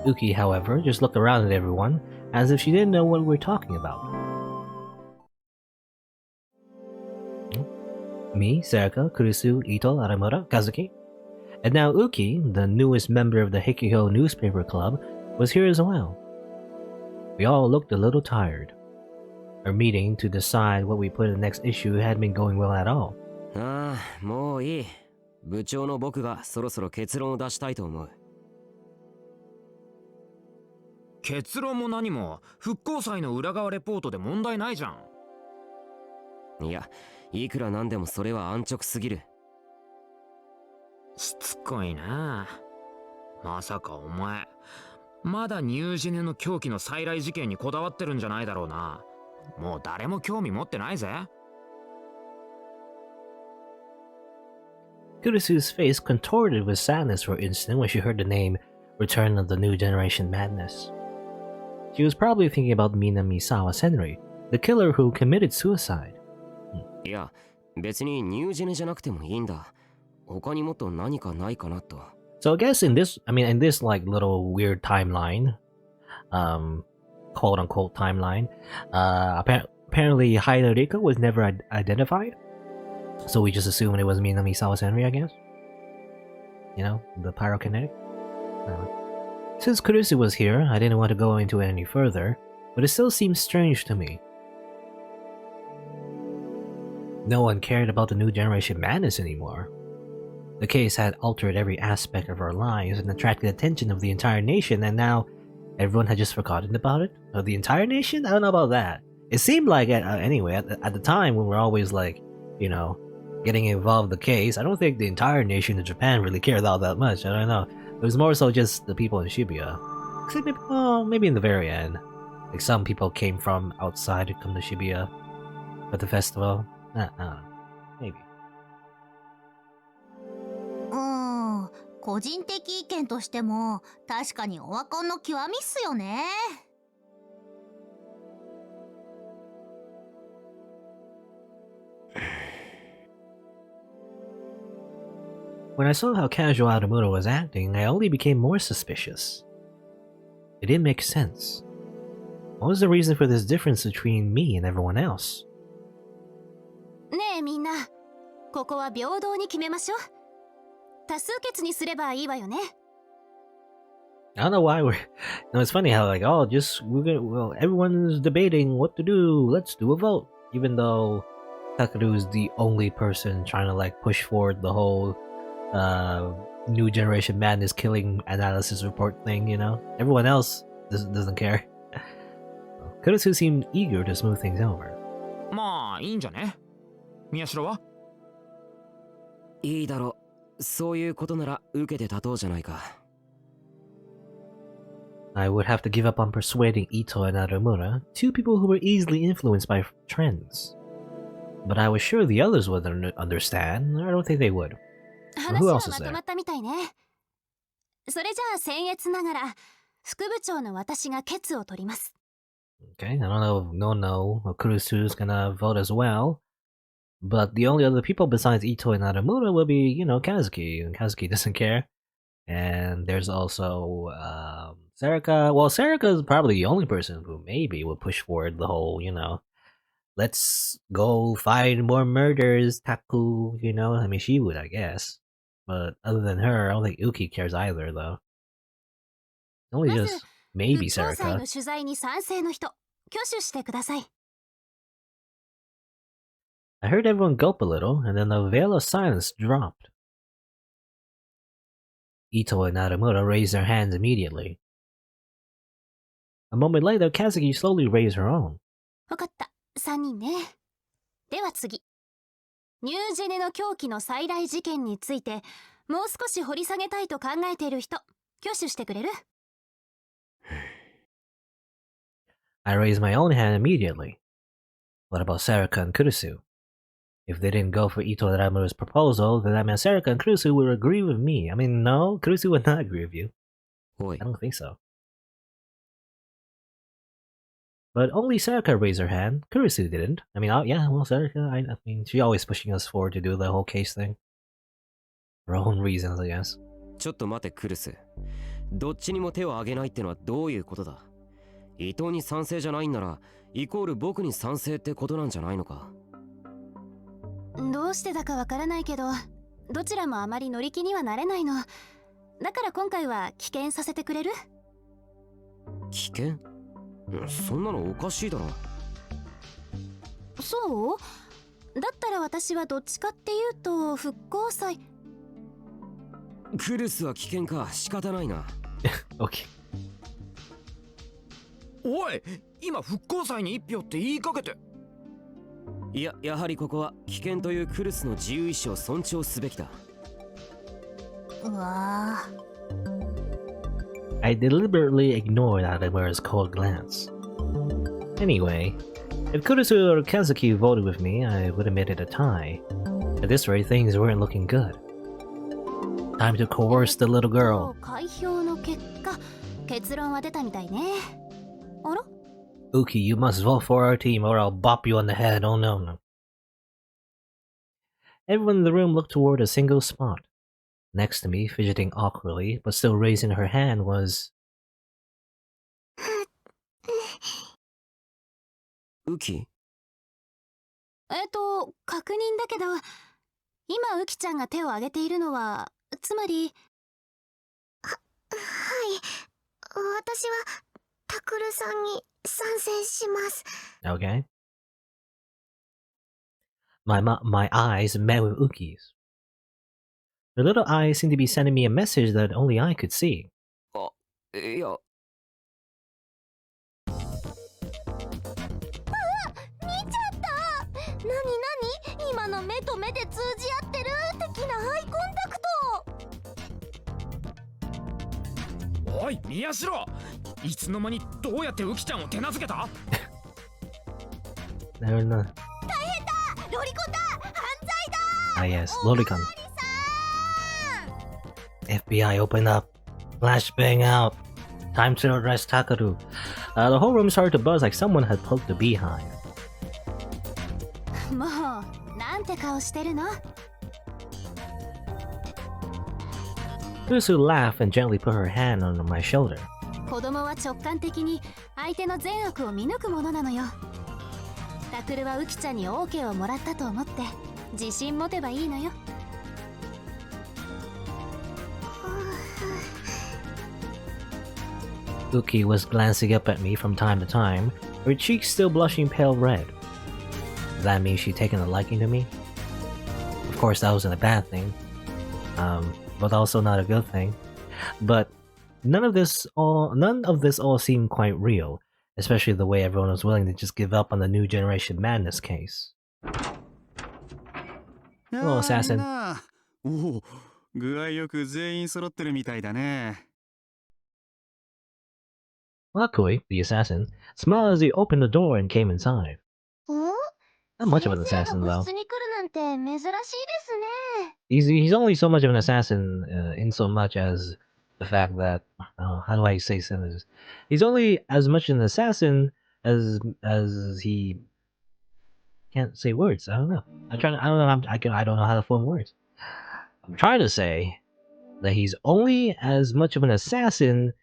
Uki, however, just looked around at everyone, as if she didn't know what we were talking about. Me, Saraka, Kurusu, Ito, Aramura, Kazuki. And now Uki, the newest member of the Hikiho newspaper club, was here as well. We all looked a little tired. Our meeting to decide what we put in the next issue hadn't been going well at all. ああ、もういい。部長の僕がそろそろ結論を出したいと思う。結論も何も復興祭の裏側レポートで問題ないじゃん。いや、いくらなんでもそれは安直すぎる。しつこいな。まさかお前まだニュージェネの狂気の再来事件にこだわってるんじゃないだろうな。もう誰も興味持ってないぜ。Kurusu's face contorted with sadness for an instant when she heard the name Return of the New Generation Madness. She was probably thinking about Minamisawa Senri, the killer who committed suicide. いや、別にニュージェネじゃなくてもいいんだ。他にもっと何かないかなと。So I guess in this like little weird timeline, quote unquote timeline, apparently Haida Rika was never identified. So we just assumed it was Minamisawa Senri, I guess. You know, the pyrokinetic. Since Kurusu was here, I didn't want to go into it any further, but it still seemed strange to me. No one cared about the New Generation Madness anymore. The case had altered every aspect of our lives and attracted the attention of the entire nation, and now everyone had just forgotten about it? Or the entire nation? I don't know about that. It seemed like, anyway, at the time when we're always like, you know, getting involved in the case, I don't think the entire nation of Japan really cared all that much. I don't know. It was more so just the people in Shibuya. Except maybe, maybe in the very end. Like some people came from outside to come to Shibuya for the festival. I don't know. Maybe. 個人的意見としても確かにオワコンの極みっすよね。When I saw how casual Aramura was acting, I only became more suspicious. It didn't make sense. What was the reason for this difference between me and everyone else? ねえみんな、ここは平等に決めましょう。多数決にすればいいわよね。I don't know why we're. No, it's funny how like, oh, just well, everyone's debating what to do. Let's do a vote, even though Takaru is the only person trying to like push forward the whole new generation madness killing analysis report thing. You know, everyone else doesn't care. Kurusu seemed eager to smooth things over. まあいいんじゃね。宮代は？いいだろう。そういうことなら受けて立とうじゃないか。I would have to give up on persuading Ito and Aramura, two people who were easily influenced by trends. But I was sure the others would understand. I don't think they would. 話はまとまったみたいね。それじゃあ僭越ながら副部長の私が決を取ります。Okay, I don't know if Kurusu's gonna vote as well. But the only other people besides Ito and Aramura will be, you know, Kazuki. And Kazuki doesn't care. And there's also Serika. Well, Serika is probably the only person who maybe would push forward the whole, you know, let's go find more murders, Taku, you know? I mean, she would, I guess. But other than her, I don't think Uki cares either, though. Only just maybe 復興祭 Serika. の取材に賛成の人、挙手してください。I heard everyone gulp a little, and then the veil of silence dropped. Ito and Naramura raised their hands immediately. A moment later, Kazuki slowly raised her own. わかった、3人ね。では次。ニュージェネの狂気の再来事件について、もう少し掘り下げたいと考えている人、挙手してくれる？ I raised my own hand immediately. What about Serika and Kurusu? If they didn't go for Ito and Naramura's proposal, then that meant Serika and Kurusu would agree with me. I mean, no, Kurusu would not agree with you. I don't think so. But only Serika raised her hand. Kurusu didn't. I mean, yeah, well, Serika, I mean, she's always pushing us forward to do the whole case thing. For her own reasons, I guess. ちょっと待てクルス。どっちにも手を挙げないってのはどういうことだ？伊藤に賛成じゃないんならイコール僕に賛成ってことなんじゃないのか？どうしてだかわからないけど、どちらもあまり乗り気にはなれないの。だから今回は棄権させてくれる？棄権？そんなのおかしいだろ。そう？だったら私はどっちかっていうと復興祭。クルスは棄権か、仕方ないな。Okay. おい、今復興祭に1票って言いかけて。いや、やはりここは棄権というクルスの自由意志を尊重すべきだ。うわぁ。I deliberately ignored Adamura's cold glance. Anyway, if Kurusu or Kazuki voted with me, I would have made it a tie. At this rate, things weren't looking good. Time to coerce the little girl. 開票の結果、結論は出たみたいね。あら？ Uki, you must vote for our team or I'll bop you on the head. Oh no. Everyone in the room looked toward a single spot. Next to me, fidgeting awkwardly, but still raising her hand, was... Uki? 確認だけど、今ウキちゃんが手を挙げているのは、つまり。はい。私は、タクルさんに賛成します。Okay. My eyes met with Uki's. Her little eyes seemed to be sending me a message that only I could see. いや、目と目で通じ合ってる的なアイコンタクト。おい宮代、いつの間にどうやってウキちゃんを手なずけた？ Never know. ロリコンだ、犯罪だ。 Ah, yes, Lolicon. FBI, open up. Flashbang out. Time to arrest Takaru. The whole room started to buzz like someone had poked a beehive. もうなんて顔してるの。 Susu laughed and gently put her hand on my shoulder. 子供は直感的に相手の善悪を見抜くものなのよ。タクルはウキちゃんに OK をもらったと思って自信持てばいいのよ。 Uki was glancing up at me from time to time, her cheeks still blushing pale red. Does that mean she'd taken a liking to me? Of course, that wasn't a bad thing, but also not a good thing. But none of this all seemed quite real, especially the way everyone was willing to just give up on the new generation madness case. Hello, assassin. おお、具合よく全員揃ってるみたいだね。 Wakui, the assassin, smiled as he opened the door and came inside. ん？ Not much of an assassin, 先生が though. 部室に来るなんて珍しいですね。 He's only so much of an assassin in so much as the fact that how do I say this? He's only as much an assassin as he can't say words. I don't know. I don't know how to form words. I'm trying to say that he's only as much of an assassin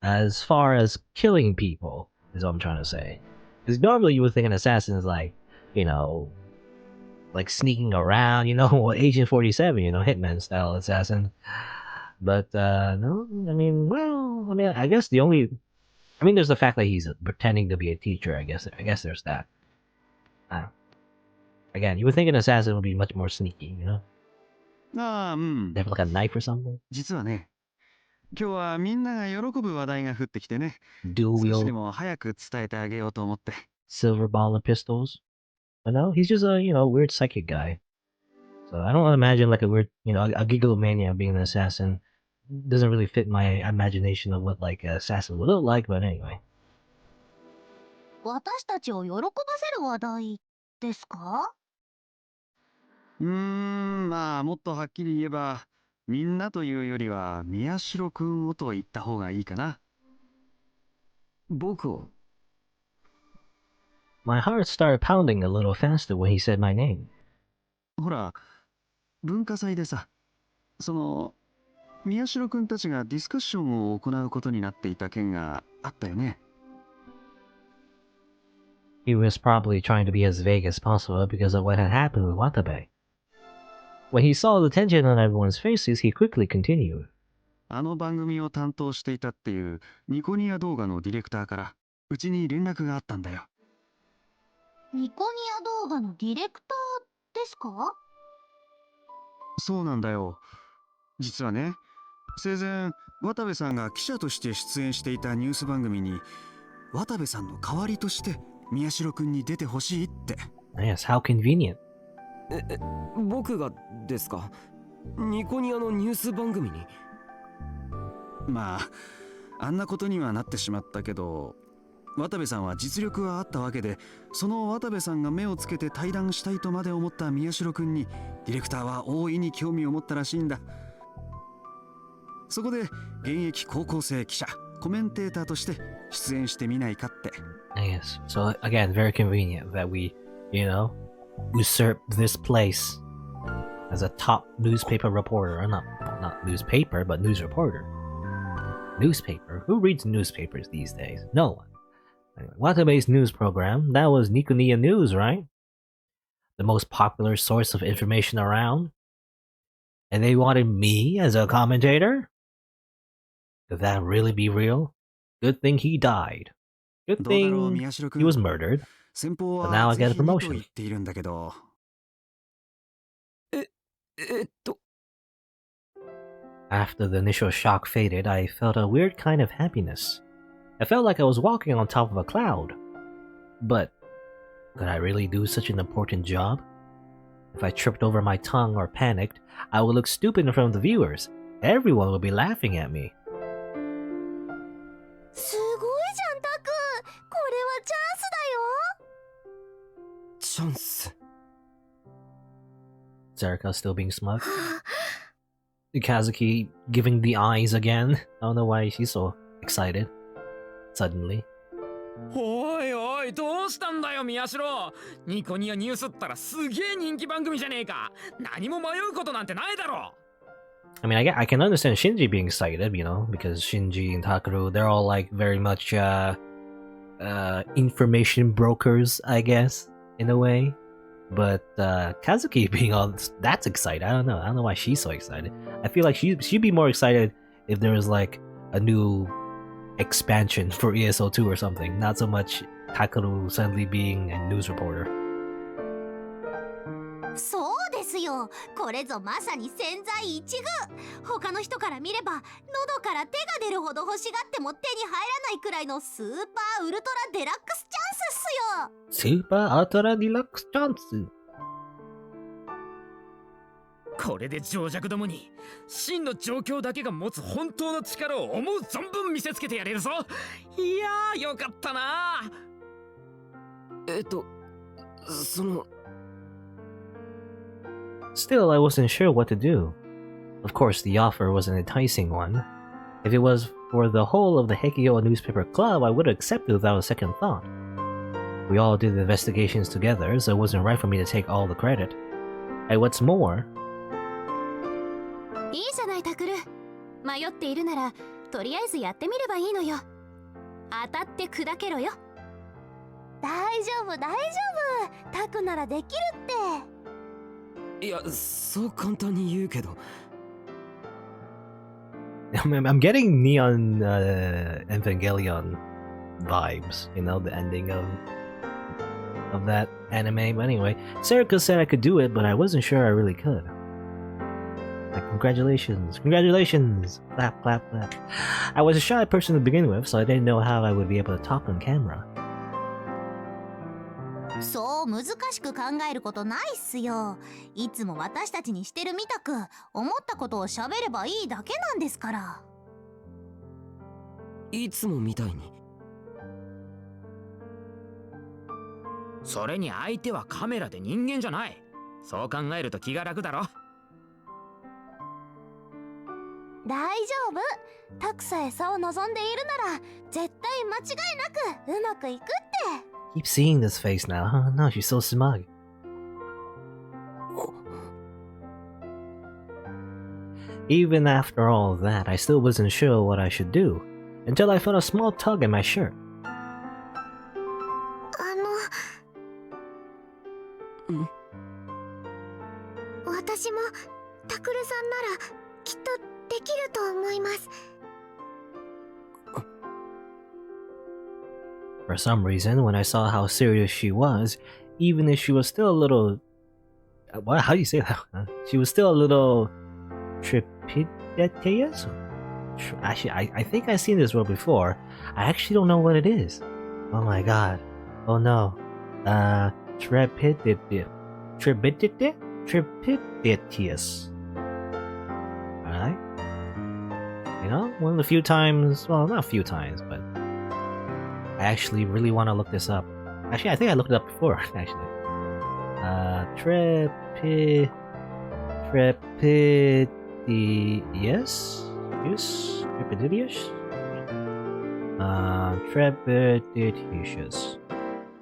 as far as killing people is what I'm trying to say. Because normally you would think an assassin is like, you know, like sneaking around, you know, Agent 47, you know, Hitman style assassin. But no, I mean, I guess there's the fact that he's pretending to be a teacher. I guess there's that. Again, you would think an assassin would be much more sneaky, you know? ああ、うん。 They have like a knife or something. 実はね、今日はみんなが喜ぶ話題が降ってきてね、 Dual 少し wield でも早く伝えてあげようと思って。 silver ball and pistols. But no, he's just a weird psychic guy. So I don't imagine like a weird a gigalomania being an assassin. Doesn't really fit my imagination of what like an assassin would look like. But anyway. 私たちを喜ばせる話題ですか？ まあもっとはっきり言えば、みんなというよりは宮代くんをと言った方がいいかな。僕を My heart started pounding a little faster when he said my name. ほら、文化祭でさ、宮代くんたちがディスカッションを行うことになっていた件があったよね。 He was probably trying to be as vague as possible because of what had happened with Watabe. When he saw the tension on everyone's faces, he quickly continued. あの番組を担当していたっていうニコニア動画のディレクターからうちに連絡があったんだよ。 ニコニア動画のディレクターですか？ そうなんだよ。実はね、生前渡部さんが記者として出演していたニュース番組に渡部さんの代わりとして宮代くんに出てほしいって。 Yes, how convenient. 僕がですか？ニコニアのニュース番組に？まああんなことにはなってしまったけど、渡部さんは実力はあったわけで、その渡部さんが目をつけて対談したいとまで思った宮代くんにディレクターは大いに興味を持ったらしいんだ。そこで現役高校生記者コメンテーターとして出演してみないかって。 Yes, so again, very convenient that we, usurp this place as a top newspaper reporter. Or not newspaper, but news reporter. Newspaper? Who reads newspapers these days? No one. Anyway, Watabe's news program, that was Nikoniya News, right? The most popular source of information around. And they wanted me as a commentator? Could that really be real? Good thing he died. Good どうだろう thing 宮代く he ん。 was murdered. 先方 But now は I ぜ get a ひにと promotion. 言っているんだけど。 After the initial shock faded, I felt a weird kind of happiness. I felt like I was walking on top of a cloud. But could I really do such an important job? If I tripped over my tongue or panicked, I would look stupid in front of the viewers. Everyone would be laughing at me. すごいじゃんタク。これはチャンスだよ。チャンス。 Zerika still being smug. Kazuki giving the eyes again. I don't know why she's so excited. Suddenly. おいおい、どうしたんだよ宮代。ニコニヤニュースったらすげえ人気番組じゃねえか。何も迷うことなんてないだろ。 I mean, I can understand Shinji being excited, you know, because Shinji and Takeru, they're all like very much information brokers, I guess, in a way. But Kazuki being all that's excited. I don't know why she's so excited. I feel like she'd be more excited if there was like a new expansion for ESO2 or something. Not so much Takeru suddenly being a news reporter. そうですよ。これぞまさに千載一遇。他の人から見れば喉から手が出るほど欲しがっても手に入らないくらいのスーパーウルトラデラックスチャンスっすよ。 Super Ultra Deluxe Chance. これで情弱どもに真の状況だけが持つ本当の力を思う存分見せつけてやれるぞ。いやーよかったな。その Still, I wasn't sure what to do. Of course, the offer was an enticing one. If it was for the whole of the Hekiyo newspaper club, I would have accepted without a second thought. We all did the investigations together, so it wasn't right for me to take all the credit. And what's more... いいじゃないタクル。迷っているならとりあえずやってみればいいのよ。当たって砕けろよ。大丈夫大丈夫。タクならできるって。いや、そう簡単に言うけど。I'm getting Neon Evangelion vibes, you know, the ending of that anime. But anyway, Serika said I could do it, but I wasn't sure I really could. Like, congratulations, congratulations! Clap, clap, clap. I was a shy person to begin with, so I didn't know how I would be able to talk on camera. そう難しく考えることないっすよ。いつも私たちにしてるみたく思ったことを喋ればいいだけなんですから。いつもみたいに。それに相手はカメラで人間じゃない。そう考えると気が楽だろ。大丈夫。タクさえそう望んでいるなら絶対間違いなくうまくいくって。Keep seeing this face now, huh? No, she's so smug. Even after all that, I still wasn't sure what I should do, until I felt a small tug at my shirt. 私もタクルさんならきっとできると思います。 For some reason, when I saw how serious she was, even if she was still a little... What? How do you say that? She was still a little... trepidatious? Actually, I think I've seen this word before. I actually don't know what it is. Oh my god. Oh no. Trepidatious. Alright. You know, one of the few times... Well, not a few times, but... I actually really want to look this up. Actually, I think I looked it up before, actually. Trepidatious? Yes? Trepidatious? Trepidatious.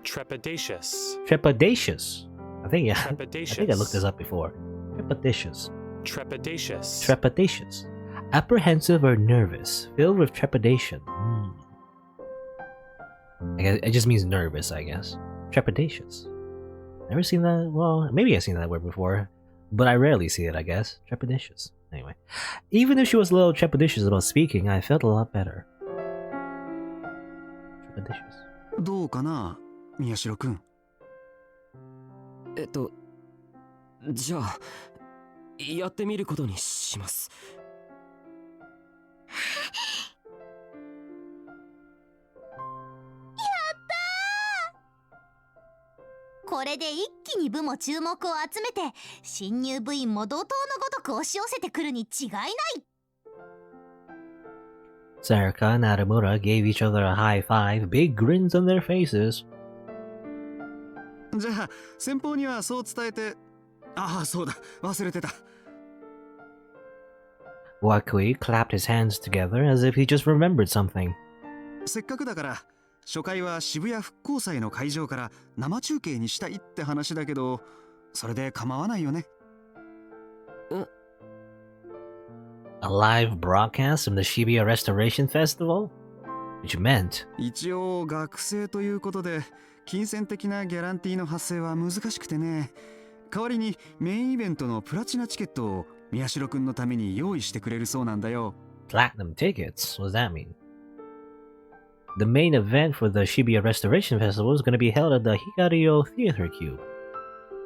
Trepidatious. Trepidatious. I think, yeah. Trepidatious. I think I looked this up before. Trepidatious. Trepidatious. Trepidatious. Apprehensive or nervous. Filled with trepidation. I guess it just means nervous, I guess. Trepidatious. Never seen that? Well, maybe I've seen that word before, but I rarely see it, I guess. Trepidatious. Anyway. Even if she was a little trepidatious about speaking, I felt a lot better. Trepidatious. どうかな、宮代くん。じゃあ、やってみることにします。これで一気に部も注目を集めて、新入部員も怒涛のごとく押し寄せてくるに違いない。Sayaka and Natamura gave each other a high five, big grins on their faces. じゃあ先方にはそう伝えて。ああ、そうだ、忘れてた。Wakui clapped his hands together as if he just remembered something. せっかくだから初回は渋谷復興祭の会場から生中継にしたいって話だけど、それで構わないよね。A live broadcast from the Shibuya Restoration Festival? Which meant... 一応学生ということで金銭的なギャランティーの発生は難しくてね。代わりにメインイベントのプラチナチケットを宮代くんのために用意してくれるそうなんだよ。Platinum tickets? What does that mean? The main event for the Shibuya Restoration Festival is going to be held at the Hikario Theater Cube.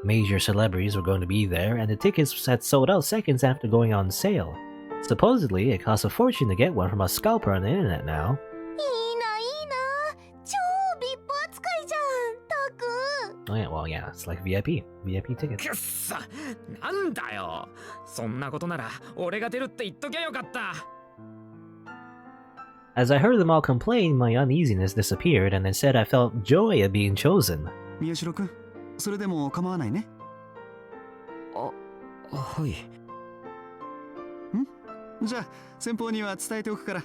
Major celebrities were going to be there, and the tickets had sold out seconds after going on sale. Supposedly, it costs a fortune to get one from a scalper on the internet now. いいな、いいな。超ビップ扱いじゃん、タク。Oh yeah, well yeah, it's like VIP tickets. くっさ、なんだよ。そんなことなら俺が出るって言っときゃよかった。As I heard them all complain, my uneasiness disappeared, and instead I felt joy at being chosen. 宮代くん、それでも構わないね。はい。じゃあ先方には伝えておくから。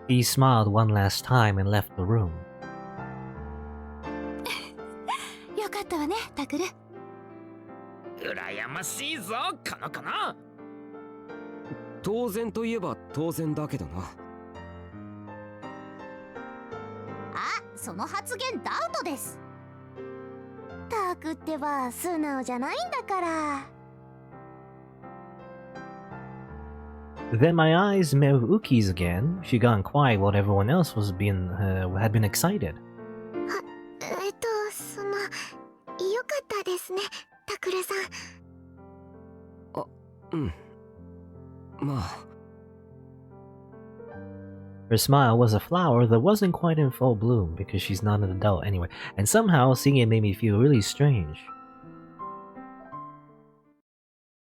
He smiled one last time and left the room. よかったわね、タクル。羨ましいぞ、この子の。当然といえば当然だけどな。あ、その発言ダウトです。タクってば素直じゃないんだから。Then my eyes met with Uki's again. She'd gone quiet while everyone else had been excited. その、よかったですね、タクルさん。うん。まあ。Her smile was a flower that wasn't quite in full bloom because she's not an adult anyway, and somehow seeing it made me feel really strange.